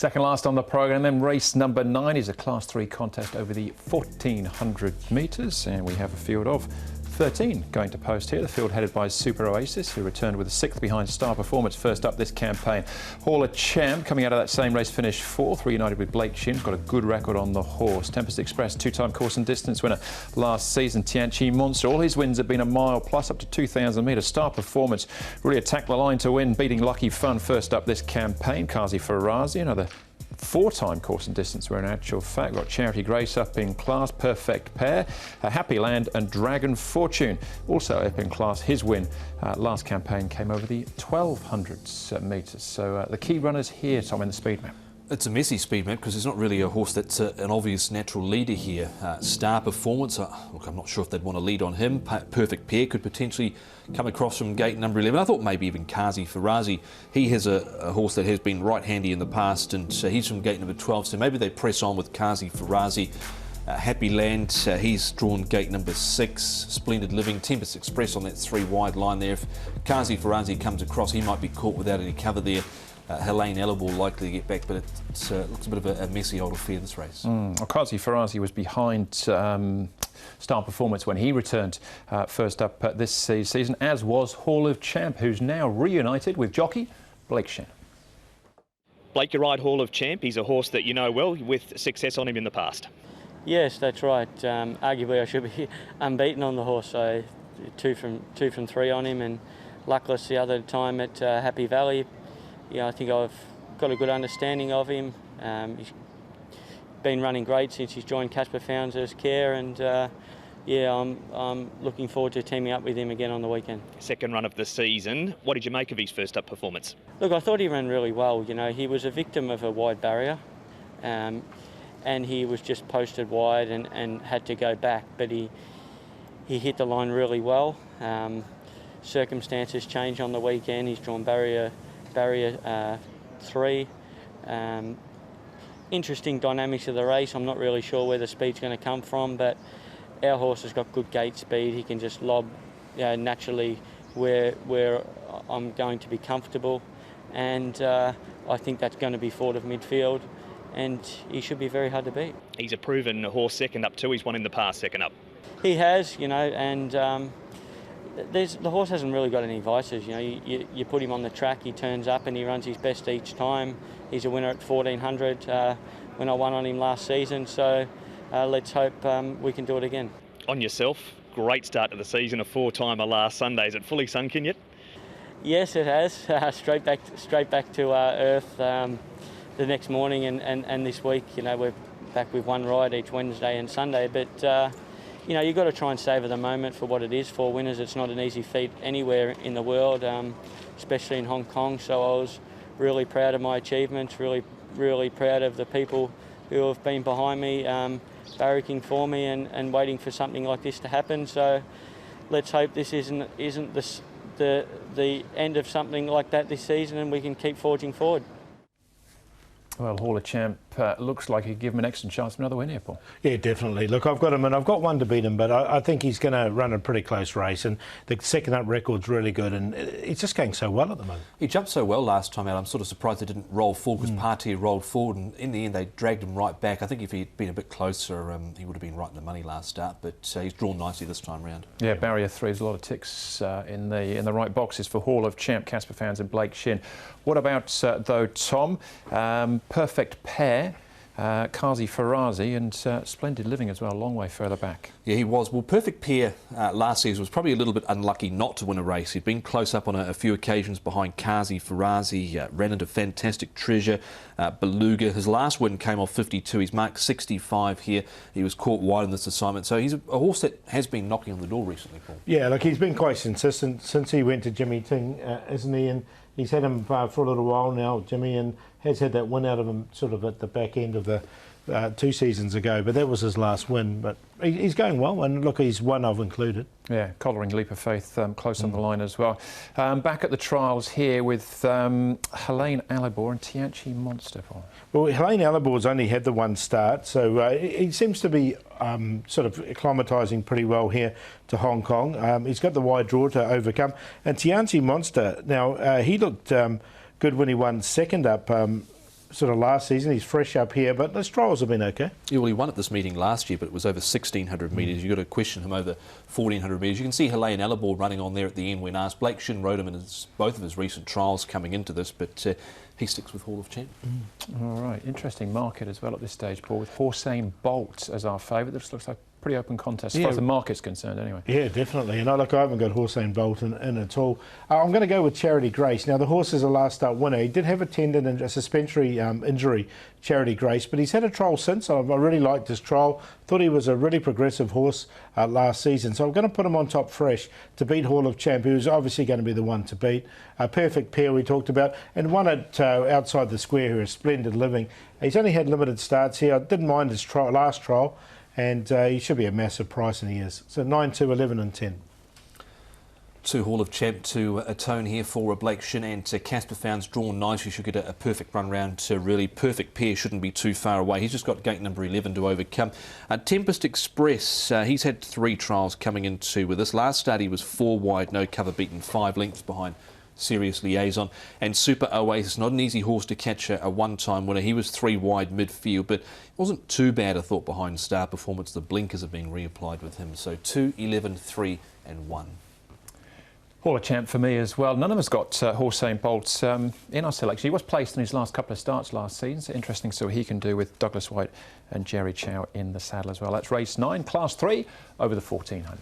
Second last on the programme, then race number 9 is a Class 3 contest over the 1400 metres, and we have a field of 13 going to post here. The field headed by Super Oasis, who returned with a 6th behind Star Performance first up this campaign. Hall of Champ coming out of that same race finished 4th, reunited with Blake Shin, got a good record on the horse. Tempest Express, 2-time course and distance winner last season. Tianchi Monster, all his wins have been a mile plus up to 2,000 metres. Star Performance really attacked the line to win, beating Lucky Fun first up this campaign. Kazi Farazi, another 4-time course and distance where in actual fact got Charity Grace up in class, Perfect Pair, Happy Land and Dragon Fortune also up in class. His win last campaign came over the 1200 metres. So the key runners here, Tom, in the speed map. It's a messy speed map because there's not really a horse that's an obvious natural leader here. Star Performance, look, I'm not sure if they'd want to lead on him. Perfect Pair could potentially come across from gate number 11. I thought maybe even Kazi Farazi. He has a horse that has been right handy in the past, and he's from gate number 12, so maybe they press on with Kazi Farazi. Happy Land, he's drawn gate number 6. Splendid Living, Tempest Express on that 3 wide line there. If Kazi Farazi comes across, he might be caught without any cover there. Helene Ellerball likely to get back, but it looks a bit of a messy old affair, this race. Well, Kazi Farazi was behind Star Performance when he returned first up this season, as was Hall of Champ, who's now reunited with jockey Blake Shin. Blake, you ride Hall of Champ. He's a horse that you know well, with success on him in the past. Yes, that's right. Arguably I should be unbeaten on the horse, so two from 3 on him, and luckless the other time at Happy Valley. Yeah, I think I've got a good understanding of him. He's been running great since he's joined Casper Fownes' care, and yeah, I'm looking forward to teaming up with him again on the weekend. Second run of the season. What did you make of his first up performance? Look, I thought he ran really well. You know, he was a victim of a wide barrier, and he was just posted wide and had to go back, but he hit the line really well. Circumstances changed on the weekend. He's drawn barrier 3. Interesting dynamics of the race. I'm not really sure where the speed's going to come from, but our horse has got good gate speed. He can just lob naturally where I'm going to be comfortable, and I think that's going to be forward of midfield, and he should be very hard to beat. He's a proven horse second up too. He's won in the past second up. He has, you know, and the horse hasn't really got any vices. You know, you put him on the track, he turns up and he runs his best each time. He's a winner at 1400 when I won on him last season, so let's hope we can do it again. On yourself, great start to the season, a 4-timer last Sunday. Is it fully sunk in yet? Yes, it has. Straight back to earth the next morning, and this week, you know, we're back with 1 ride each Wednesday and Sunday, but you know, you've got to try and savour the moment for what it is. 4 winners, it's not an easy feat anywhere in the world, especially in Hong Kong. So I was really proud of my achievements, really proud of the people who have been behind me, barracking for me and waiting for something like this to happen. So let's hope this isn't the end of something like that this season, and we can keep forging forward. Well, Hall of Champ looks like he'd give him an excellent chance for another win here, Paul. Yeah, definitely. Look, I've got him, and I've got one to beat him, but I think he's going to run a pretty close race, and the second up record's really good, and he's just going so well at the moment. He jumped so well last time out. I'm sort of surprised they didn't roll forward, because Party rolled forward, and in the end they dragged him right back. I think if he'd been a bit closer, he would have been right in the money last start, but he's drawn nicely this time round. Yeah, barrier 3 is a lot of ticks in the right boxes for Hall of Champ, Casper Fownes and Blake Shin. What about, though, Tom? Perfect Pair, Kazi Farazi and Splendid Living as well, a long way further back. Yeah, he was. Well, Perfect Pair last season was probably a little bit unlucky not to win a race. He'd been close up on a few occasions behind Kazi Farazi, ran into Fantastic Treasure, Beluga. His last win came off 52. He's marked 65 here. He was caught wide in this assignment. So he's a horse that has been knocking on the door recently, Paul. Yeah, look, he's been quite consistent since he went to Jimmy Ting, isn't he? And he's had him for a little while now, Jimmy, and has had that win out of him sort of at the back end of the 2 seasons ago, but that was his last win. But he's going well, and look, he's one I've included. Yeah, collaring Leap of Faith close on the line as well. Back at the trials here with Helene Ellerball and Tianchi Monster. Well, Helene Ellerbor's only had the 1 start, so he seems to be sort of acclimatising pretty well here to Hong Kong. He's got the wide draw to overcome. And Tianchi Monster, now he looked good when he won second up sort of last season. He's fresh up here, but his trials have been okay. Yeah, well, he won at this meeting last year, but it was over 1,600 metres. You've got to question him over 1,400 metres. You can see Helene Alabor running on there at the end when asked. Blake Shin rode him in both of his recent trials coming into this, but he sticks with Hall of Champ. All right, interesting market as well at this stage, Paul, with Hossein Bolt as our favourite. This looks like a pretty open contest, as far as the market's concerned anyway. Yeah, definitely. And I haven't got Hossein Bolt in at all. I'm going to go with Charity Grace. Now, the horse is a last start winner. He did have a tendon and a suspensory injury, Charity Grace, but he's had a trial since. I really liked his trial. Thought he was a really progressive horse last season. So I'm going to put him on top fresh to beat Hall of Champ, who's obviously going to be the one to beat. A perfect pair we talked about, and one at outside the square who is Splendid Living. He's only had limited starts here. I didn't mind his last trial, and he should be a massive price, and he is. So 9, 2, 11 and 10. 2 Hall of Champ to atone here for Blake Shin, and Casper Found's drawn nicely. Should get a perfect run round to really perfect pair, shouldn't be too far away. He's just got gate number 11 to overcome. Tempest Express, he's had 3 trials coming into with this. Last start he was 4 wide, no cover, beaten 5 lengths behind Serious Liaison. And Super Oasis, not an easy horse to catch a one-time winner. He was 3 wide midfield, but it wasn't too bad, I thought, behind Star Performance. The blinkers are being reapplied with him. So 2, 11, 3 and 1. Hall of Champ for me as well. None of us got Hossein Bolt in our selection. He was placed in his last couple of starts last season. So interesting to see what he can do with Douglas White and Jerry Chow in the saddle as well. That's race 9, class 3, over the 1,400.